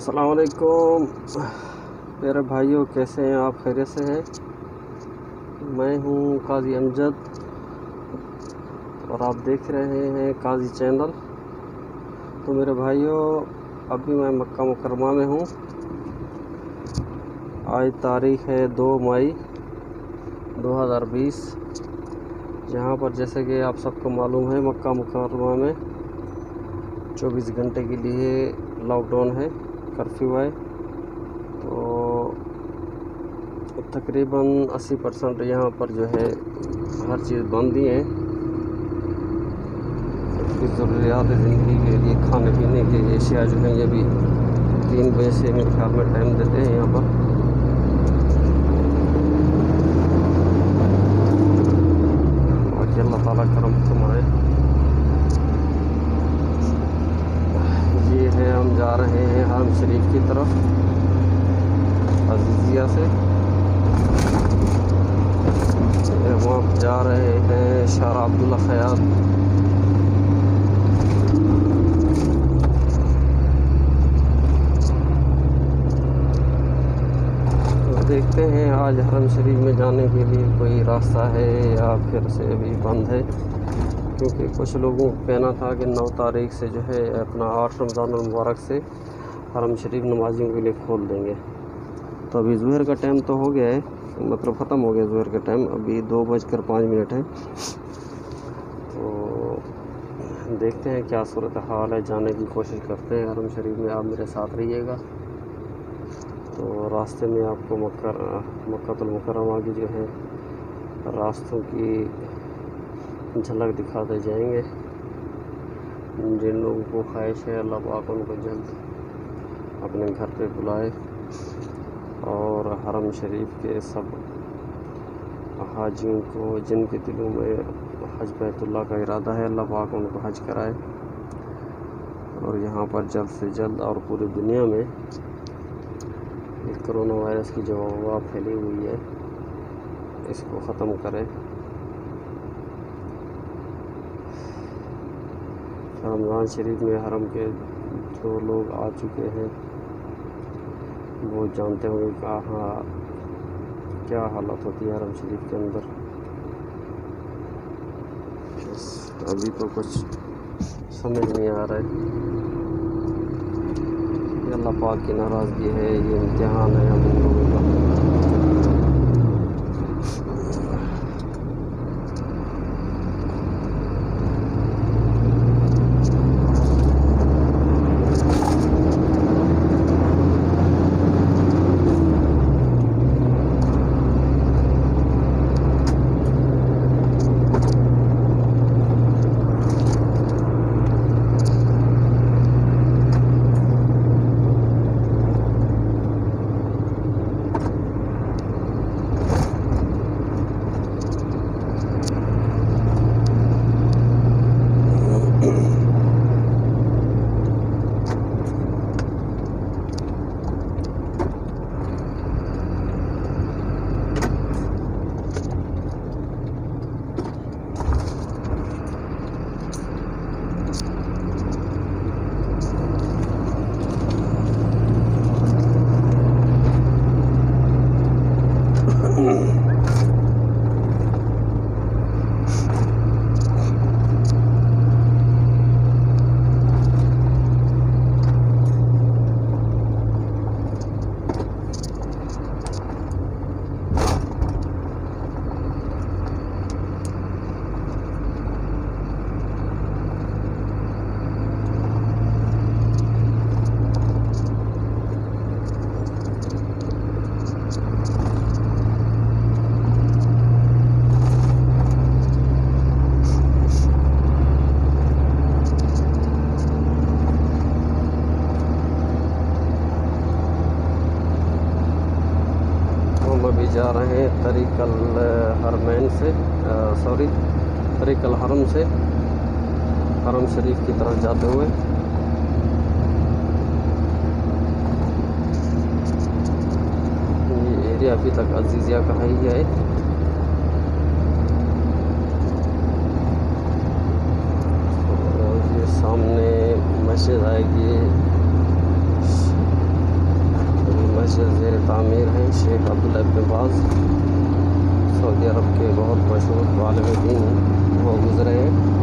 अस्सलाम वालेकुम मेरे भाइयों, कैसे हैं आप? खैरियत से हैं? मैं हूं काजी अमजद और आप देख रहे हैं काजी चैनल। तो मेरे भाइयों, अभी मैं मक्का मुकरमा में हूं। आज तारीख़ है 2 मई 2020। यहाँ पर जैसे कि आप सबको मालूम है, मक्का मुकरमा में 24 घंटे के लिए लॉकडाउन है, कर्फ्यू है। तो तकरीबन 80% यहाँ पर जो है हर चीज़ बंद ही है। सबकी ज़रूरियात ज़िंदगी के लिए, खाने पीने के अशिया जो है, ये भी 3 बजे से मेरे ख्याल में टाइम देते हैं यहाँ पर। और अल्लाह ताला करम फरमाए। ये है, हम जा रहे हैं हरम शरीफ की तरफ अजीज़िया से। हम जा रहे हैं शारा अब्दुल्ला ख़यात। तो देखते हैं आज हरम शरीफ में जाने के लिए कोई रास्ता है या फिर से अभी बंद है, क्योंकि कुछ लोगों को कहना था कि 9 तारीख से जो है अपना 8 रमज़ान मुबारक से हरम शरीफ नमाजियों के लिए खोल देंगे। तो अभी ज़ुहर का टाइम तो हो गया है, मतलब ख़त्म हो गया ज़ुहर का टाइम। अभी 2:05 है। तो देखते हैं क्या सूरत हाल है, जाने की कोशिश करते हैं हरम शरीफ में। आप मेरे साथ रहिएगा। तो रास्ते में आपको मक्कातुल मुकर्रमा की जो है रास्तों की झलक दिखाते जाएंगे। जिन लोगों को ख्वाहिश है, अल्लाह पाक उनको जल्द अपने घर पे बुलाए और हरम शरीफ के सब हाजियों को, जिनके दिलों में हज बैतुल्लाह का इरादा है, अल्लाह पाक उनको हज कराए। और यहाँ पर जल्द से जल्द और पूरी दुनिया में इस कोरोना वायरस की जो वबा फैली हुई है, इसको ख़त्म करें। रमज़ान शरीफ में हरम के जो लोग आ चुके हैं वो जानते होंगे क्या हालत होती है हरम शरीफ के अंदर। अभी तो कुछ समझ नहीं आ रहा है। ये अल्लाह पाक की नाराज़गी है, ये इम्तिहान है हम लोगों का। अभी जा रहे हैं तरीक़ल हरमैन से, तरीक़ल हरम से हरम शरीफ की तरफ जाते हुए। ये एरिया अभी तक अजीज़िया का ही है। और ये सामने मस्जिद आएगी मस्जिद ज़ेर तामीर है। शेख अब्दुल्ला इब्न बाज़ सऊदी अरब के बहुत मशहूर आलिम दीन वो गुज़रे हैं।